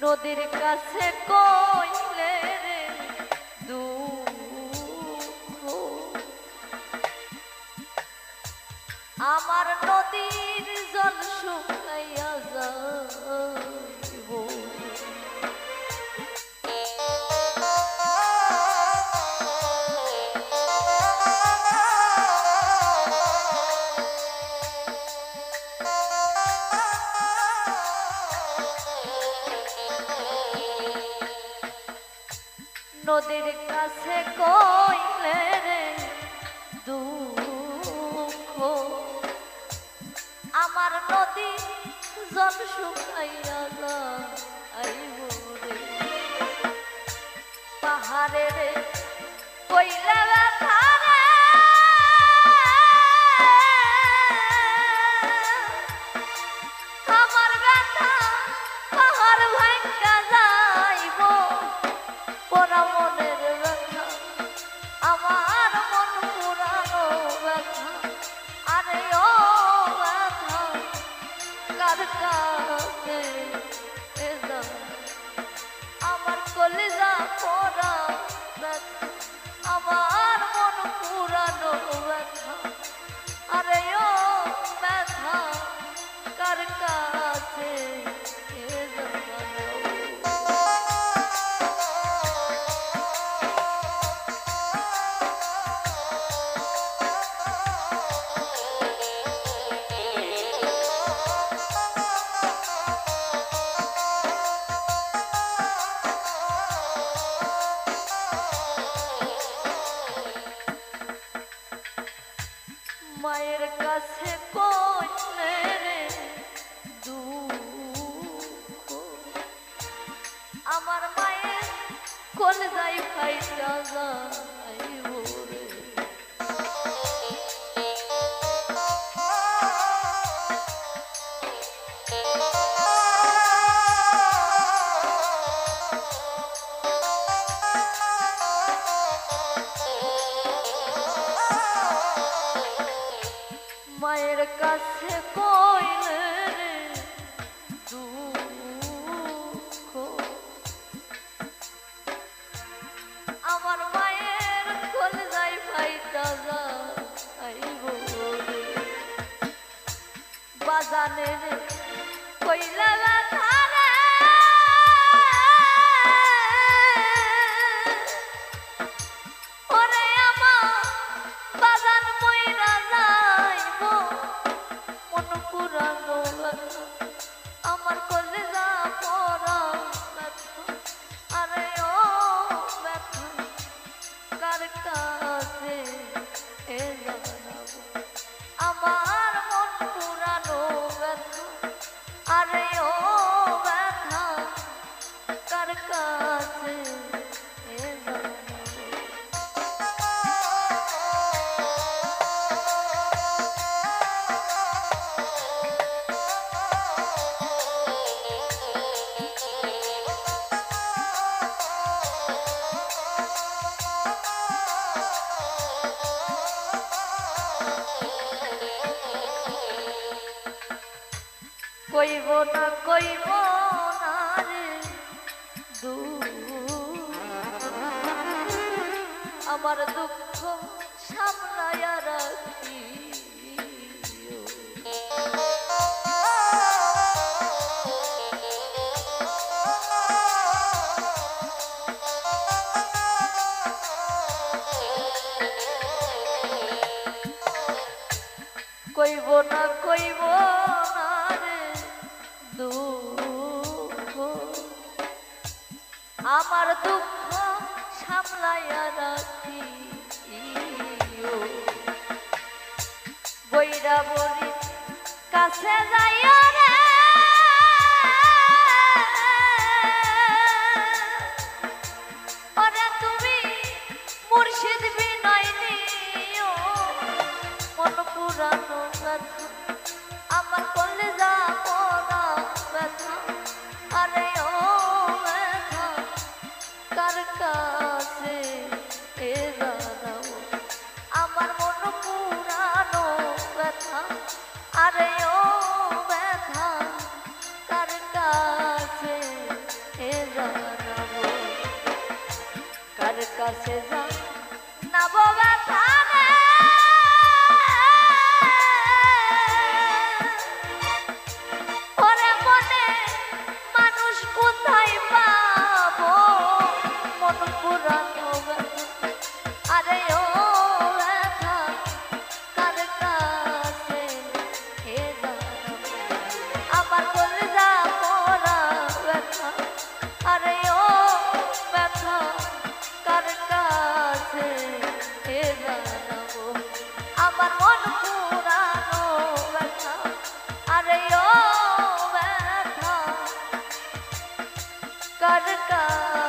নদীর কাছে কইলে রে দুঃখ আমার নদীর জল শুকাইয়া যাইব নদীর কাছে কইলে রে দুঃখ আমার নদী জল শুকাইয়া যাইব রে পাহাড়ে রে কইলে ব্যথা রে আমার ব্যথা পাহাড় ভাঙ্গা যাইব পোড়া মনের ব্যথা আমার মন পুরানো ব্যথা আরে ও ব্যথা কার কাছে আমার কলিজা পোড়া ব্যথা আমার মন পুরানো ব্যথা আরে ও ব্যথা কার কাছে মায়ের কাছে কইলে রে দুঃখ আমার মায়ের কলিজায় ফাইটা যাইব রে মায়ের কাছে কইলে রে দুঃখ আমার মায়ের কলিজায় ফাইটা যাইব রে বাজানে রে কইলে ব্যথা রে ওরে আমার বাজান মইরা যাইব মন পুরানো ব্যথা আমার কলিজা পোড়া ব্যথা আরে ও ব্যথা কার কাছে জানাবো আমার মন পুরানো ব্যথা আরে ও ব্যথা কার কাছে কইব না রে আমার দুঃখ সামলাইয়া রাখি কইব না রে দুঃখ আমার দুঃখ সামলাইয়া রাখি বইরা বলি কাছে যাইয়া রে ওরে তুমি মুর্শিদ বিনয় নিও মন পুরানো ব্যথা আমার কলিজা পোড়া ব্যথা আরে ও ব্যথা কার কাছে জানাবো আমার মন পুরানো ব্যথা আরে ও ব্যথা কাছে যা না ব্যথা রে ওরে মনে মানুষ কোথায় পাবো মন পুরানো ব্যথা আরে ও ব্যথা কার কাছে হে জানাবো আমার কলিজা মোরা ব্যথা আরে ও ব্যথা কার কাছে হে জানাবো আমার মন পুরানো ব্যথা আরে ও ব্যথা কার কাছে